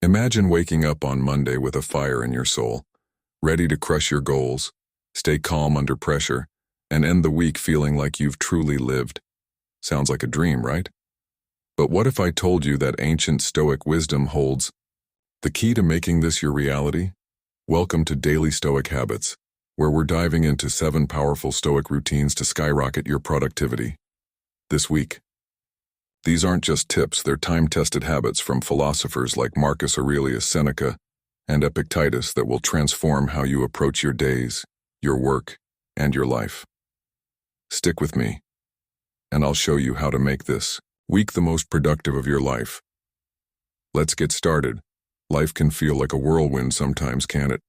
Imagine waking up on Monday with a fire in your soul, ready to crush your goals, stay calm under pressure, and end the week feeling like you've truly lived. Sounds like a dream, right? But what if I told you that ancient Stoic wisdom holds the key to making this your reality? Welcome to Daily Stoic Habits, where we're diving into 7 powerful Stoic routines to skyrocket your productivity. This week, these aren't just tips, they're time-tested habits from philosophers like Marcus Aurelius Seneca and Epictetus that will transform how you approach your days, your work, and your life. Stick with me, and I'll show you how to make this week the most productive of your life. Let's get started. Life can feel like a whirlwind sometimes, can't it?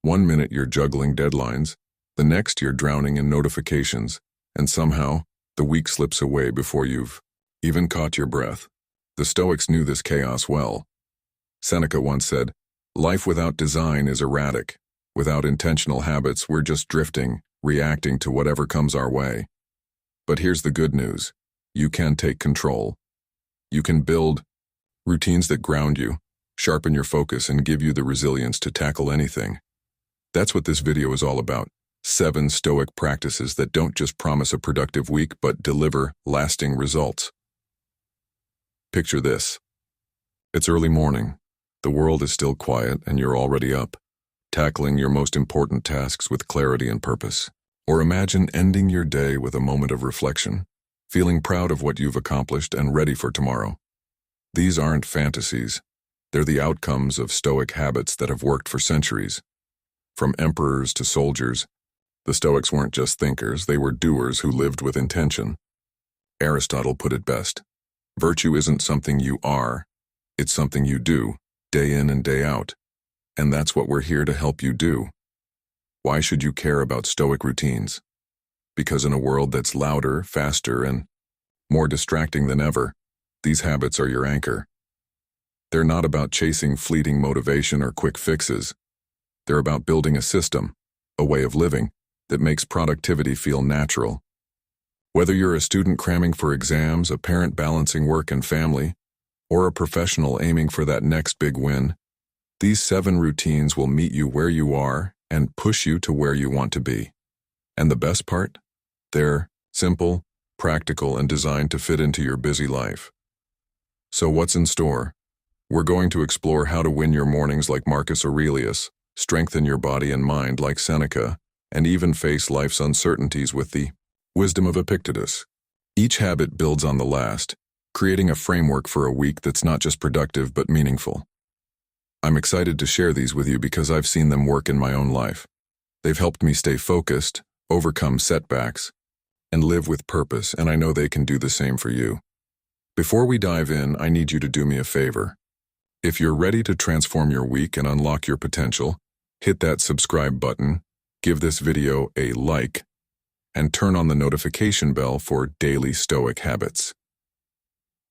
One minute you're juggling deadlines, the next you're drowning in notifications, and somehow the week slips away before you've even caught your breath. The Stoics knew this chaos well. Seneca once said, "Life without design is erratic. Without intentional habits, we're just drifting, reacting to whatever comes our way." But here's the good news. You can take control. You can build routines that ground you, sharpen your focus, and give you the resilience to tackle anything. That's what this video is all about. 7 Stoic practices that don't just promise a productive week but deliver lasting results. Picture this. It's early morning. The world is still quiet and you're already up, tackling your most important tasks with clarity and purpose. Or imagine ending your day with a moment of reflection, feeling proud of what you've accomplished and ready for tomorrow. These aren't fantasies. They're the outcomes of Stoic habits that have worked for centuries. From emperors to soldiers, the Stoics weren't just thinkers, they were doers who lived with intention. Aristotle put it best. Virtue isn't something you are, it's something you do, day in and day out. And that's what we're here to help you do. Why should you care about Stoic routines? Because in a world that's louder, faster, and more distracting than ever, these habits are your anchor. They're not about chasing fleeting motivation or quick fixes. They're about building a system, a way of living, that makes productivity feel natural. Whether you're a student cramming for exams, a parent balancing work and family, or a professional aiming for that next big win, these 7 routines will meet you where you are and push you to where you want to be. And the best part? They're simple, practical, and designed to fit into your busy life. So what's in store? We're going to explore how to win your mornings like Marcus Aurelius, strengthen your body and mind like Seneca, and even face life's uncertainties with the wisdom of Epictetus. Each habit builds on the last, creating a framework for a week that's not just productive but meaningful. I'm excited to share these with you because I've seen them work in my own life. They've helped me stay focused, overcome setbacks, and live with purpose, and I know they can do the same for you. Before we dive in, I need you to do me a favor. If you're ready to transform your week and unlock your potential, hit that subscribe button, give this video a like, and turn on the notification bell for daily Stoic habits.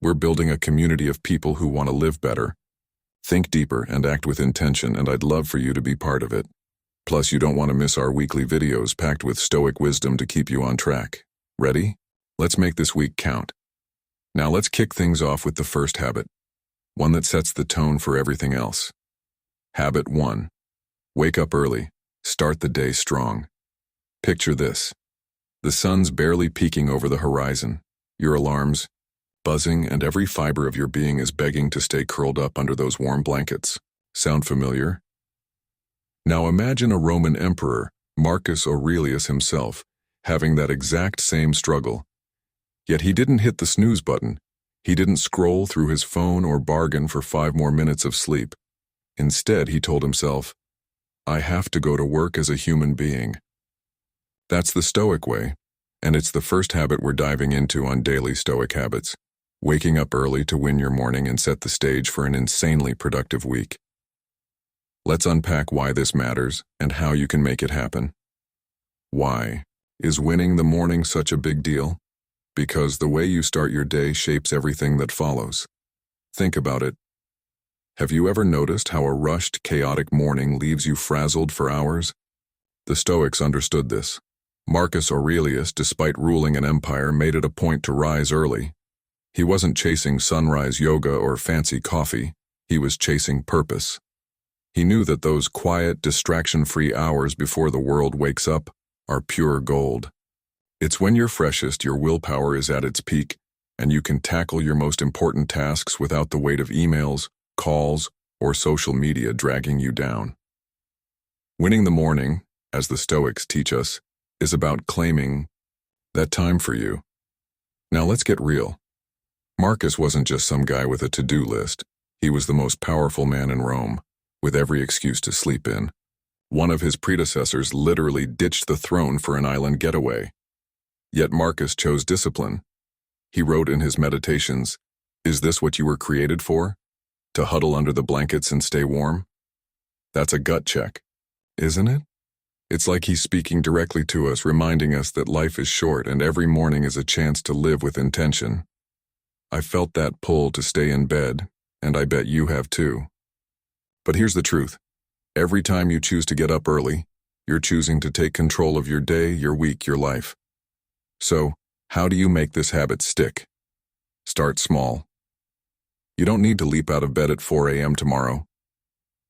We're building a community of people who want to live better, think deeper, and act with intention, and I'd love for you to be part of it. Plus, you don't want to miss our weekly videos packed with Stoic wisdom to keep you on track. Ready? Let's make this week count. Now let's kick things off with the first habit, one that sets the tone for everything else. Habit 1. Wake up early. Start the day strong. Picture this. The sun's barely peeking over the horizon, your alarms buzzing, and every fiber of your being is begging to stay curled up under those warm blankets. Sound familiar? Now imagine a Roman emperor, Marcus Aurelius himself, having that exact same struggle. Yet he didn't hit the snooze button. He didn't scroll through his phone or bargain for 5 more minutes of sleep. Instead, he told himself, "I have to go to work as a human being." That's the Stoic way, and it's the first habit we're diving into on Daily Stoic Habits, waking up early to win your morning and set the stage for an insanely productive week. Let's unpack why this matters and how you can make it happen. Why is winning the morning such a big deal? Because the way you start your day shapes everything that follows. Think about it. Have you ever noticed how a rushed, chaotic morning leaves you frazzled for hours? The Stoics understood this. Marcus Aurelius, despite ruling an empire, made it a point to rise early. He wasn't chasing sunrise yoga or fancy coffee. He was chasing purpose. He knew that those quiet, distraction-free hours before the world wakes up are pure gold. It's when you're freshest, your willpower is at its peak, and you can tackle your most important tasks without the weight of emails, calls, or social media dragging you down. Winning the morning, as the Stoics teach us, is about claiming that time for you. Now let's get real. Marcus wasn't just some guy with a to-do list. He was the most powerful man in Rome, with every excuse to sleep in. One of his predecessors literally ditched the throne for an island getaway. Yet Marcus chose discipline. He wrote in his meditations, "Is this what you were created for? To huddle under the blankets and stay warm?" That's a gut check, isn't it? It's like he's speaking directly to us, reminding us that life is short and every morning is a chance to live with intention. I felt that pull to stay in bed, and I bet you have too. But here's the truth. Every time you choose to get up early, you're choosing to take control of your day, your week, your life. So, how do you make this habit stick? Start small. You don't need to leap out of bed at 4 a.m. tomorrow.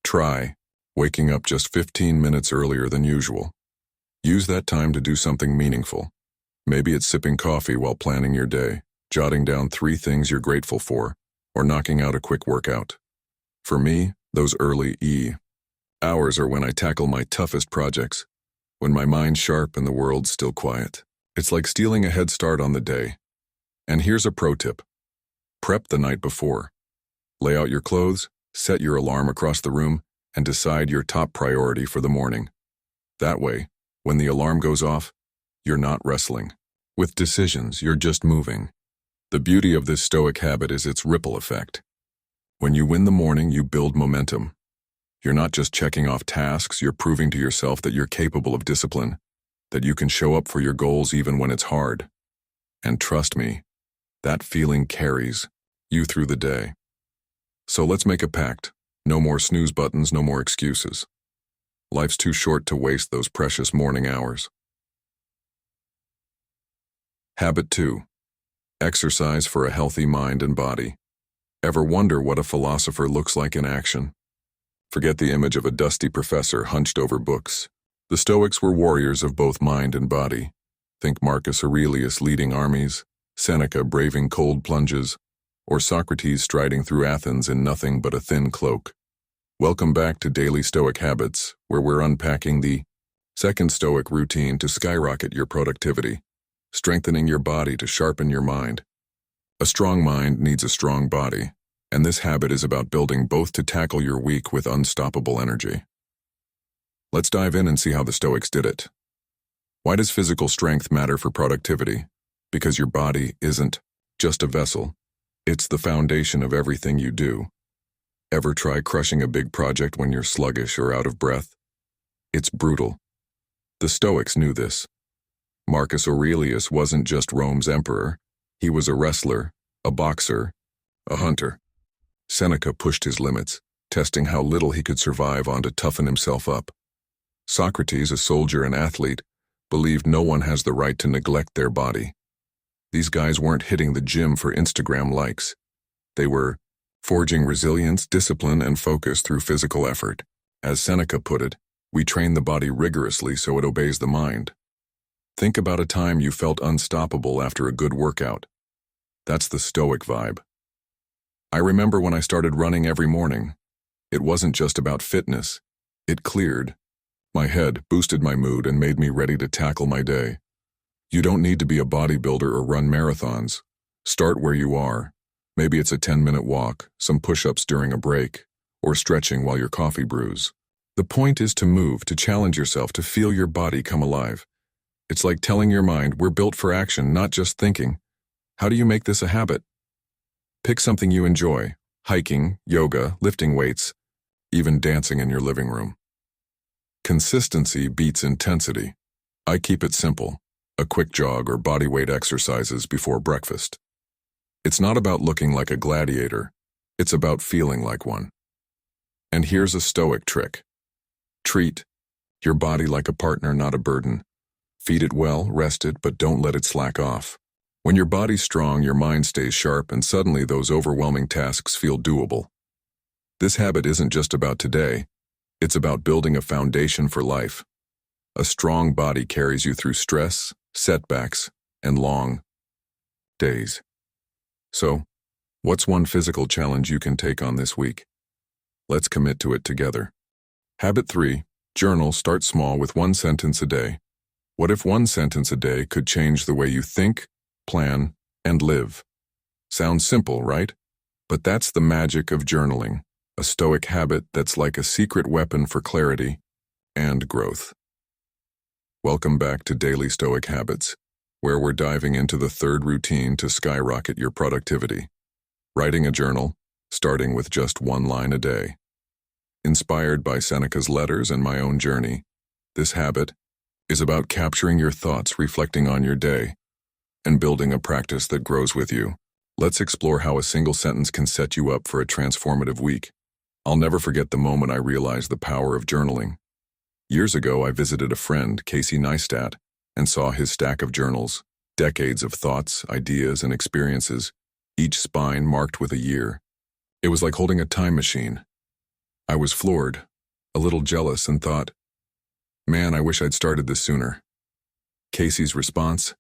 Try waking up just 15 minutes earlier than usual. Use that time to do something meaningful. Maybe it's sipping coffee while planning your day, jotting down 3 things you're grateful for, or knocking out a quick workout. For me, those early hours are when I tackle my toughest projects, when my mind's sharp and the world's still quiet. It's like stealing a head start on the day. And here's a pro tip. Prep the night before. Lay out your clothes, set your alarm across the room, and decide your top priority for the morning. That way, when the alarm goes off, you're not wrestling with decisions, you're just moving. The beauty of this Stoic habit is its ripple effect. When you win the morning, you build momentum. You're not just checking off tasks, you're proving to yourself that you're capable of discipline, that you can show up for your goals even when it's hard. And trust me, that feeling carries you through the day. So let's make a pact. No more snooze buttons, no more excuses. Life's too short to waste those precious morning hours. Habit 2. Exercise for a healthy mind and body. Ever wonder what a philosopher looks like in action? Forget the image of a dusty professor hunched over books. The Stoics were warriors of both mind and body. Think Marcus Aurelius leading armies, Seneca braving cold plunges, or Socrates striding through Athens in nothing but a thin cloak. Welcome back to Daily Stoic Habits, where we're unpacking the second Stoic routine to skyrocket your productivity, strengthening your body to sharpen your mind. A strong mind needs a strong body, and this habit is about building both to tackle your week with unstoppable energy. Let's dive in and see how the Stoics did it. Why does physical strength matter for productivity? Because your body isn't just a vessel. It's the foundation of everything you do. Ever try crushing a big project when you're sluggish or out of breath? It's brutal. The Stoics knew this. Marcus Aurelius wasn't just Rome's emperor. He was a wrestler, a boxer, a hunter. Seneca pushed his limits, testing how little he could survive on to toughen himself up. Socrates, a soldier and athlete, believed no one has the right to neglect their body. These guys weren't hitting the gym for Instagram likes. They were forging resilience, discipline, and focus through physical effort. As Seneca put it, we train the body rigorously so it obeys the mind. Think about a time you felt unstoppable after a good workout. That's the Stoic vibe. I remember when I started running every morning. It wasn't just about fitness. It cleared my head, boosted my mood, and made me ready to tackle my day. You don't need to be a bodybuilder or run marathons. Start where you are. Maybe it's a 10-minute walk, some push-ups during a break, or stretching while your coffee brews. The point is to move, to challenge yourself, to feel your body come alive. It's like telling your mind, we're built for action, not just thinking. How do you make this a habit? Pick something you enjoy: hiking, yoga, lifting weights, even dancing in your living room. Consistency beats intensity. I keep it simple: a quick jog or bodyweight exercises before breakfast. It's not about looking like a gladiator. It's about feeling like one. And here's a Stoic trick. Treat your body like a partner, not a burden. Feed it well, rest it, but don't let it slack off. When your body's strong, your mind stays sharp, and suddenly those overwhelming tasks feel doable. This habit isn't just about today, it's about building a foundation for life. A strong body carries you through stress, setbacks, and long days. So, what's one physical challenge you can take on this week? Let's commit to it together. Habit 3. Journal. Start small with one sentence a day. What if one sentence a day could change the way you think, plan, and live? Sounds simple, right? But that's the magic of journaling, a stoic habit that's like a secret weapon for clarity and growth. Welcome back to Daily Stoic Habits, where we're diving into the third routine to skyrocket your productivity. Writing a journal, starting with just one line a day. Inspired by Seneca's letters and my own journey, this habit is about capturing your thoughts, reflecting on your day, and building a practice that grows with you. Let's explore how a single sentence can set you up for a transformative week. I'll never forget the moment I realized the power of journaling. Years ago, I visited a friend, Casey Neistat, and saw his stack of journals, decades of thoughts, ideas, and experiences, each spine marked with a year. It was like holding a time machine. I was floored, a little jealous, and thought, man, I wish I'd started this sooner. Casey's response,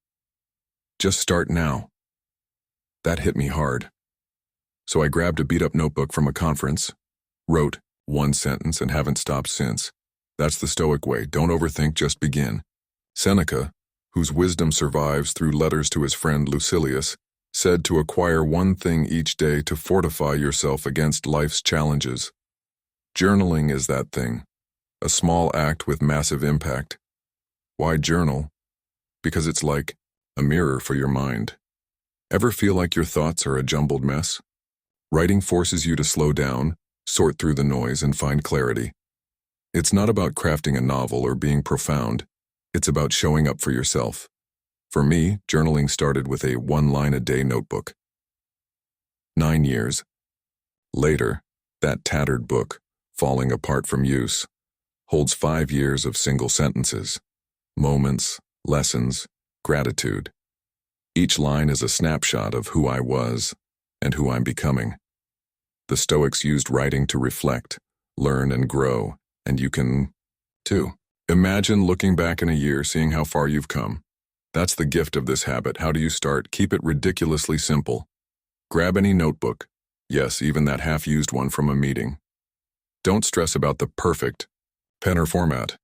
just start now. That hit me hard. So I grabbed a beat-up notebook from a conference, wrote one sentence, and haven't stopped since. That's the Stoic way. Don't overthink, just begin. Seneca, whose wisdom survives through letters to his friend Lucilius, said to acquire one thing each day to fortify yourself against life's challenges. Journaling is that thing, a small act with massive impact. Why journal? Because it's like a mirror for your mind. Ever feel like your thoughts are a jumbled mess? Writing forces you to slow down, sort through the noise, and find clarity. It's not about crafting a novel or being profound. It's about showing up for yourself. For me, journaling started with a one-line-a-day notebook. 9 years later, that tattered book, falling apart from use, holds 5 years of single sentences, moments, lessons, gratitude. Each line is a snapshot of who I was and who I'm becoming. The Stoics used writing to reflect, learn, and grow, and you can, too. Imagine looking back in a year, seeing how far you've come. That's the gift of this habit. How do you start? Keep it ridiculously simple. Grab any notebook. Yes, even that half-used one from a meeting. Don't stress about the perfect pen or format.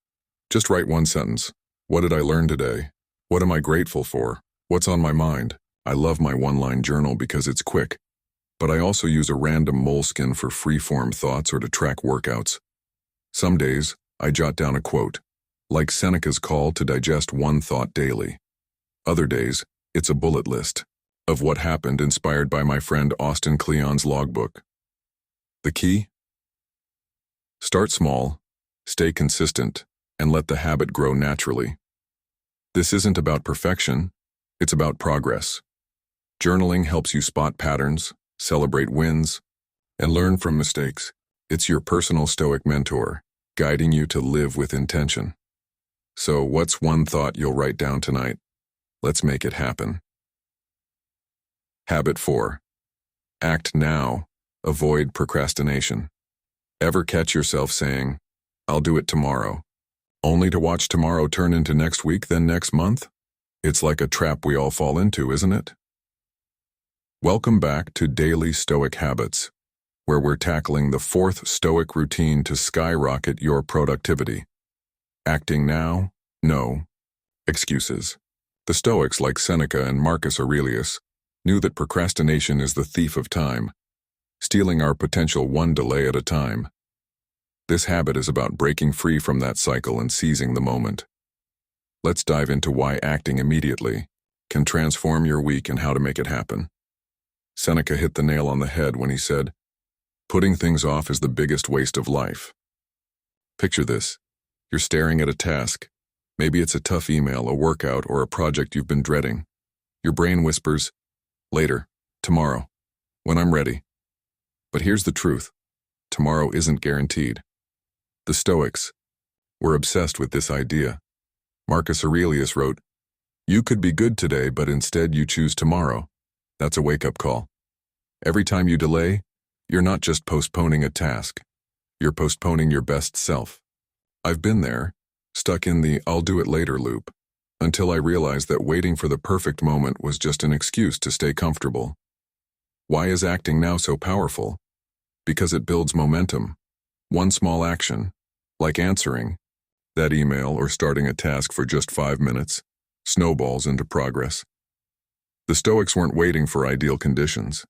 Just write one sentence. What did I learn today? What am I grateful for? What's on my mind? I love my one-line journal because it's quick, but I also use a random moleskin for free-form thoughts or to track workouts. Some days, I jot down a quote, like Seneca's call to digest one thought daily. Other days, it's a bullet list of what happened, inspired by my friend Austin Kleon's logbook. The key? Start small, stay consistent, and let the habit grow naturally. This isn't about perfection. It's about progress. Journaling helps you spot patterns, celebrate wins, and learn from mistakes. It's your personal Stoic mentor, guiding you to live with intention. So, what's one thought you'll write down tonight? Let's make it happen. Habit 4. Act now. Avoid procrastination. Ever catch yourself saying, I'll do it tomorrow, only to watch tomorrow turn into next week, then next month? It's like a trap we all fall into, isn't it? Welcome back to Daily Stoic Habits, where we're tackling the fourth Stoic routine to skyrocket your productivity. Acting now? No excuses. The Stoics, like Seneca and Marcus Aurelius, knew that procrastination is the thief of time, stealing our potential one delay at a time. This habit is about breaking free from that cycle and seizing the moment. Let's dive into why acting immediately can transform your week and how to make it happen. Seneca hit the nail on the head when he said, putting things off is the biggest waste of life. Picture this. You're staring at a task. Maybe it's a tough email, a workout, or a project you've been dreading. Your brain whispers, later, tomorrow, when I'm ready. But here's the truth. Tomorrow isn't guaranteed. The Stoics were obsessed with this idea. Marcus Aurelius wrote, you could be good today, but instead you choose tomorrow. That's a wake-up call. Every time you delay, You're not just postponing a task. You're postponing your best self. I've been there, stuck in the "I'll do it later" loop, until I realized that waiting for the perfect moment was just an excuse to stay comfortable. Why is acting now so powerful? Because it builds momentum. One small action, like answering that email or starting a task for just 5 minutes, snowballs into progress. The Stoics weren't waiting for ideal conditions.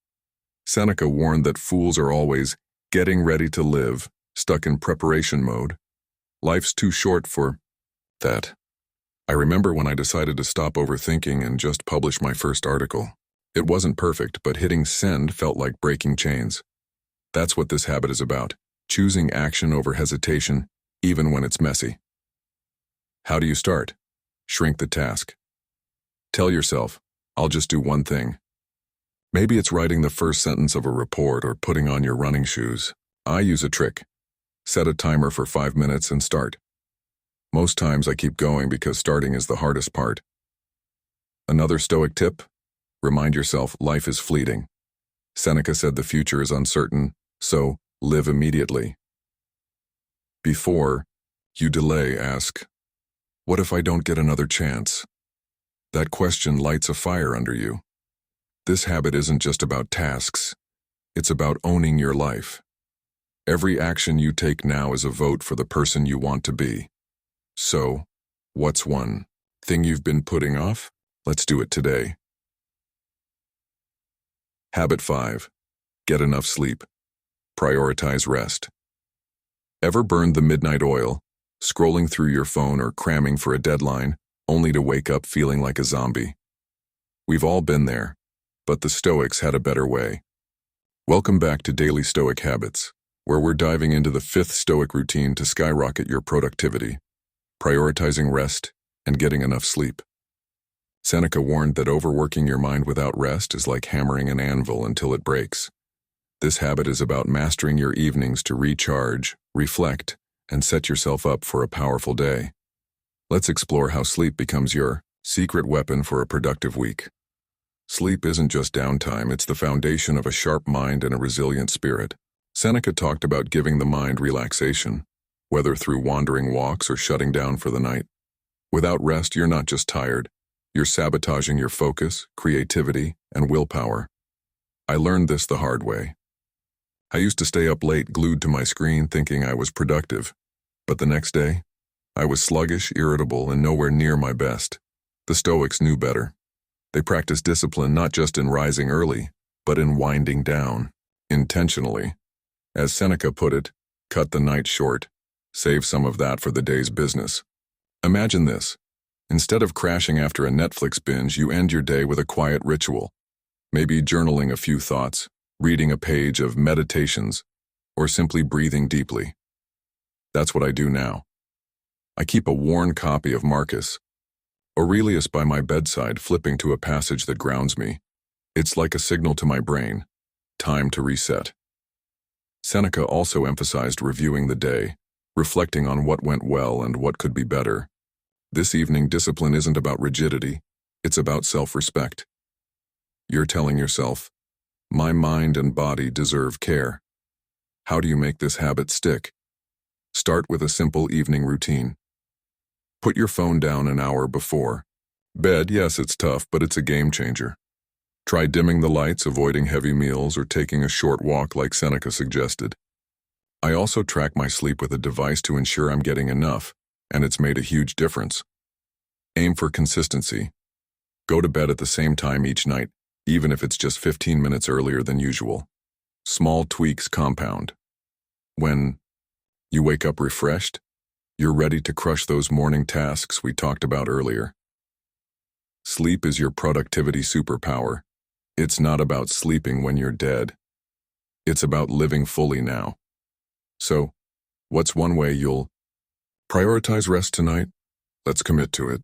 Seneca warned that fools are always getting ready to live, stuck in preparation mode. Life's too short for that. I remember when I decided to stop overthinking and just publish my first article. It wasn't perfect, but hitting send felt like breaking chains. That's what this habit is about, choosing action over hesitation, even when it's messy. How do you start? Shrink the task. Tell yourself, I'll just do one thing. Maybe it's writing the first sentence of a report or putting on your running shoes. I use a trick. Set a timer for 5 minutes and start. Most times I keep going because starting is the hardest part. Another Stoic tip? Remind yourself life is fleeting. Seneca said the future is uncertain, so live immediately. Before you delay, ask, what if I don't get another chance? That question lights a fire under you. This habit isn't just about tasks. It's about owning your life. Every action you take now is a vote for the person you want to be. So, what's one thing you've been putting off? Let's do it today. Habit 5. Get enough sleep. Prioritize rest. Ever burned the midnight oil, scrolling through your phone or cramming for a deadline, only to wake up feeling like a zombie? We've all been there, but the Stoics had a better way. Welcome back to Daily Stoic Habits, where we're diving into the 5th Stoic routine to skyrocket your productivity, prioritizing rest and getting enough sleep. Seneca warned that overworking your mind without rest is like hammering an anvil until it breaks. This habit is about mastering your evenings to recharge, reflect, and set yourself up for a powerful day. Let's explore how sleep becomes your secret weapon for a productive week. Sleep isn't just downtime, it's the foundation of a sharp mind and a resilient spirit. Seneca talked about giving the mind relaxation, whether through wandering walks or shutting down for the night. Without rest, you're not just tired. You're sabotaging your focus, creativity, and willpower. I learned this the hard way. I used to stay up late glued to my screen thinking I was productive, but the next day, I was sluggish, irritable, and nowhere near my best. The Stoics knew better. They practiced discipline not just in rising early, but in winding down, intentionally. As Seneca put it, cut the night short, save some of that for the day's business. Imagine this. Instead of crashing after a Netflix binge, you end your day with a quiet ritual. Maybe journaling a few thoughts, reading a page of meditations, or simply breathing deeply. That's what I do now. I keep a worn copy of Marcus Aurelius by my bedside, flipping to a passage that grounds me. It's like a signal to my brain. Time to reset. Seneca also emphasized reviewing the day, reflecting on what went well and what could be better. This evening, discipline isn't about rigidity, it's about self-respect. You're telling yourself, my mind and body deserve care. How do you make this habit stick? Start with a simple evening routine. Put your phone down an hour before bed. Yes, it's tough, but it's a game changer. Try dimming the lights, avoiding heavy meals, or taking a short walk like Seneca suggested. I also track my sleep with a device to ensure I'm getting enough, and it's made a huge difference. Aim for consistency. Go to bed at the same time each night, even if it's just 15 minutes earlier than usual. Small tweaks compound. When you wake up refreshed, you're ready to crush those morning tasks we talked about earlier. Sleep is your productivity superpower. It's not about sleeping when you're dead. It's about living fully now. So, what's one way you'll prioritize rest tonight? Let's commit to it.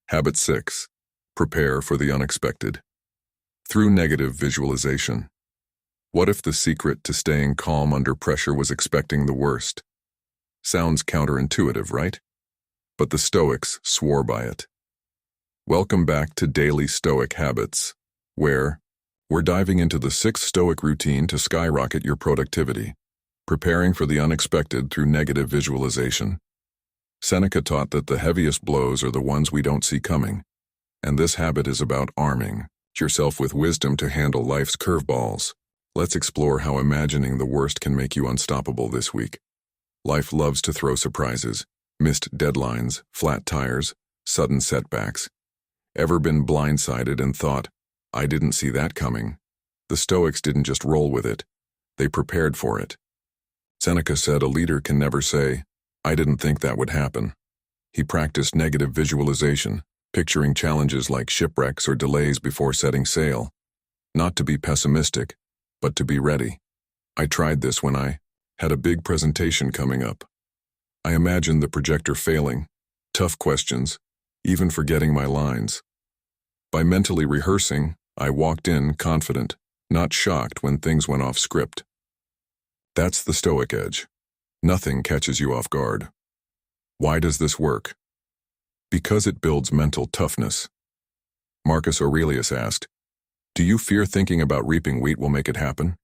Habit 6. Prepare for the unexpected. Through negative visualization. What if the secret to staying calm under pressure was expecting the worst? Sounds counterintuitive, right? But the Stoics swore by it. Welcome back to Daily Stoic Habits, where We're diving into the 6th Stoic routine to skyrocket your productivity, preparing for the unexpected through negative visualization. Seneca taught that the heaviest blows are the ones we don't see coming, and this habit is about arming yourself with wisdom to handle life's curveballs. Let's explore how imagining the worst can make you unstoppable this week. Life loves to throw surprises, missed deadlines, flat tires, sudden setbacks. Ever been blindsided and thought, I didn't see that coming? The Stoics didn't just roll with it, they prepared for it. Seneca said a leader can never say, I didn't think that would happen. He practiced negative visualization, picturing challenges like shipwrecks or delays before setting sail. Not to be pessimistic, but to be ready. I tried this when I had a big presentation coming up. I imagined the projector failing, tough questions, even forgetting my lines. By mentally rehearsing, I walked in confident, not shocked when things went off script. That's the Stoic edge. Nothing catches you off guard. Why does this work? Because it builds mental toughness. Marcus Aurelius asked, do you fear thinking about reaping wheat will make it happen?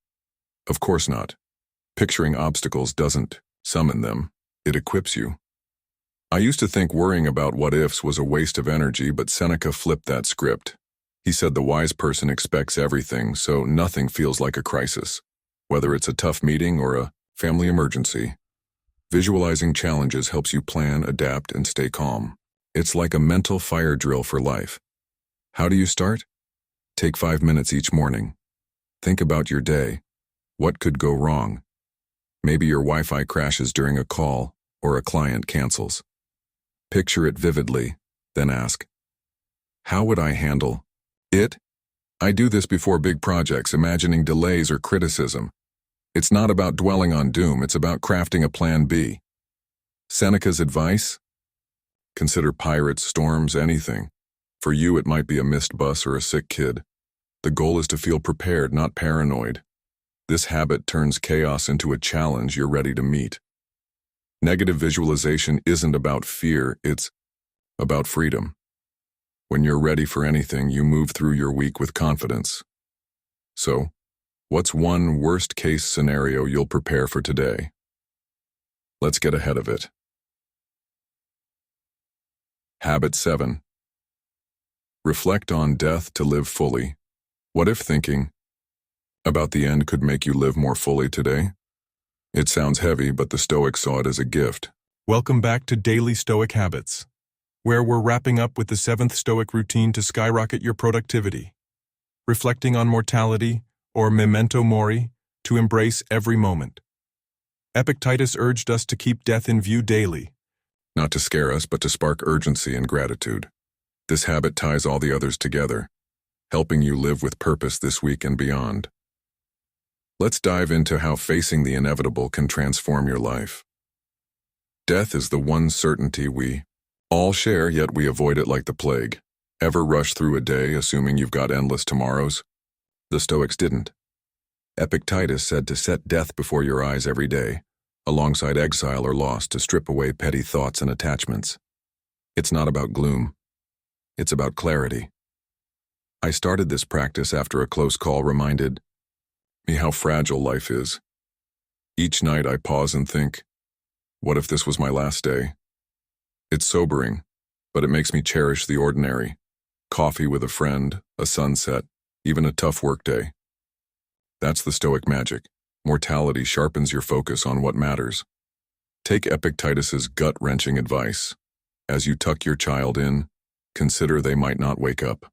Of course not. Picturing obstacles doesn't summon them, it equips you. I used to think worrying about what-ifs was a waste of energy, but Seneca flipped that script. He said the wise person expects everything, so nothing feels like a crisis, whether it's a tough meeting or a family emergency. Visualizing challenges helps you plan, adapt, and stay calm. It's like a mental fire drill for life. How do you start? Take 5 minutes each morning. Think about your day. What could go wrong? Maybe your Wi-Fi crashes during a call or a client cancels. Picture it vividly, then ask, how would I handle it? I do this before big projects, imagining delays or criticism. It's not about dwelling on doom, it's about crafting a plan B. Seneca's advice? Consider pirates, storms, anything. For you, it might be a missed bus or a sick kid. The goal is to feel prepared, not paranoid. This habit turns chaos into a challenge you're ready to meet. Negative visualization isn't about fear, it's about freedom. When you're ready for anything, you move through your week with confidence. So, what's one worst-case scenario you'll prepare for today? Let's get ahead of it. Habit 7. Reflect on death to live fully. What if thinking about the end could make you live more fully today? It sounds heavy, but the Stoics saw it as a gift. Welcome back to Daily Stoic Habits, where we're wrapping up with the 7th Stoic routine to skyrocket your productivity. Reflecting on mortality, or memento mori, to embrace every moment. Epictetus urged us to keep death in view daily. Not to scare us, but to spark urgency and gratitude. This habit ties all the others together, helping you live with purpose this week and beyond. Let's dive into how facing the inevitable can transform your life. Death is the one certainty we all share, yet we avoid it like the plague. Ever rush through a day assuming you've got endless tomorrows? The Stoics didn't. Epictetus said to set death before your eyes every day, alongside exile or loss, to strip away petty thoughts and attachments. It's not about gloom. It's about clarity. I started this practice after a close call reminded me how fragile life is. Each night I pause and think, what if this was my last day? It's sobering, but it makes me cherish the ordinary. Coffee with a friend, a sunset, even a tough workday. That's the Stoic magic. Mortality sharpens your focus on what matters. Take Epictetus's gut-wrenching advice. As you tuck your child in, consider they might not wake up.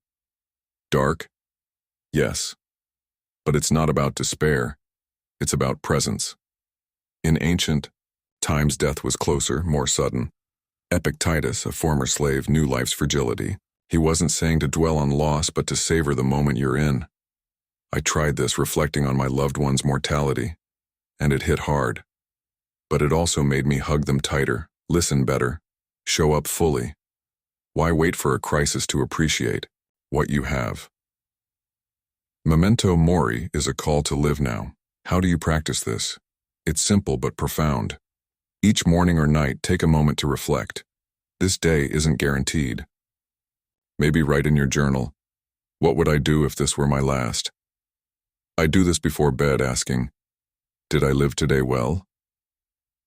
Dark? Yes. But it's not about despair. It's about presence. In ancient times, death was closer, more sudden. Epictetus, a former slave, knew life's fragility. He wasn't saying to dwell on loss, but to savor the moment you're in. I tried this, reflecting on my loved one's mortality, and it hit hard. But it also made me hug them tighter, listen better, show up fully. Why wait for a crisis to appreciate what you have? Memento mori is a call to live now. How do you practice this? It's simple but profound. Each morning or night, take a moment to reflect. This day isn't guaranteed. Maybe write in your journal, what would I do if this were my last? I do this before bed asking, did I live today well?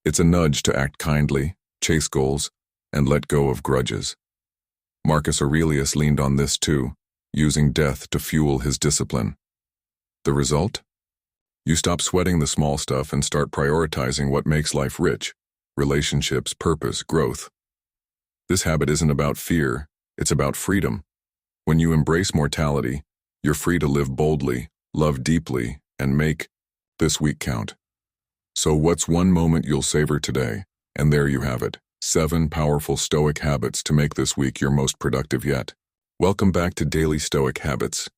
It's a nudge to act kindly, chase goals, and let go of grudges. Marcus Aurelius leaned on this too, using death to fuel his discipline. The result? You stop sweating the small stuff and start prioritizing what makes life rich: relationships, purpose, growth. This habit isn't about fear, it's about freedom. When you embrace mortality, you're free to live boldly, love deeply, and make this week count. So what's one moment you'll savor today? And there you have it, 7 powerful Stoic habits to make this week your most productive yet. Welcome back to Daily Stoic Habits,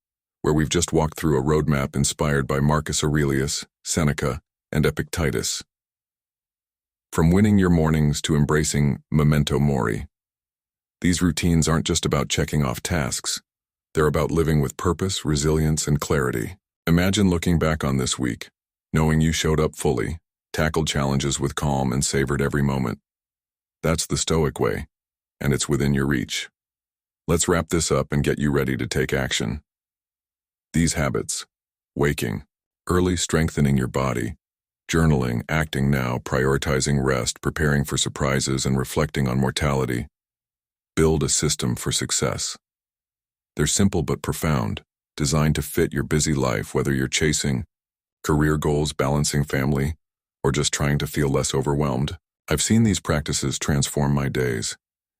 where we've just walked through a roadmap inspired by Marcus Aurelius, Seneca, and Epictetus. From winning your mornings to embracing memento mori, these routines aren't just about checking off tasks. They're about living with purpose, resilience, and clarity. Imagine looking back on this week, knowing you showed up fully, tackled challenges with calm, and savored every moment. That's the Stoic way, and it's within your reach. Let's wrap this up and get you ready to take action. These habits: waking early, strengthening your body; journaling, acting now, prioritizing rest, preparing for surprises, and reflecting on mortality. Build a system for success. They're simple but profound, designed to fit your busy life, whether you're chasing career goals, balancing family, or just trying to feel less overwhelmed. I've seen these practices transform my days,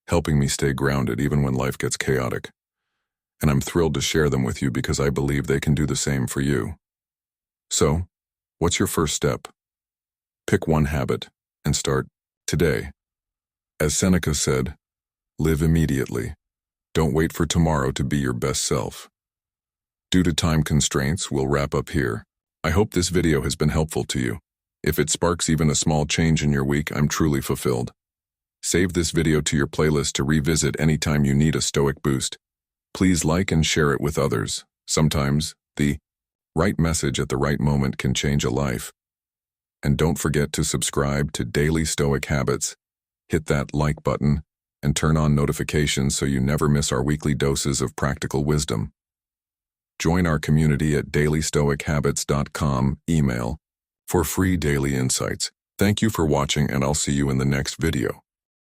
helping me stay grounded even when life gets chaotic. And I'm thrilled to share them with you because I believe they can do the same for you. So, what's your first step? Pick one habit and start today. As Seneca said, live immediately. Don't wait for tomorrow to be your best self. Due to time constraints, we'll wrap up here. I hope this video has been helpful to you. If it sparks even a small change in your week, I'm truly fulfilled. Save this video to your playlist to revisit anytime you need a Stoic boost. Please like and share it with others. Sometimes, the right message at the right moment can change a life. And don't forget to subscribe to Daily Stoic Habits. Hit that like button and turn on notifications so you never miss our weekly doses of practical wisdom. Join our community at dailystoichabits.com email for free daily insights. Thank you for watching, and I'll see you in the next video.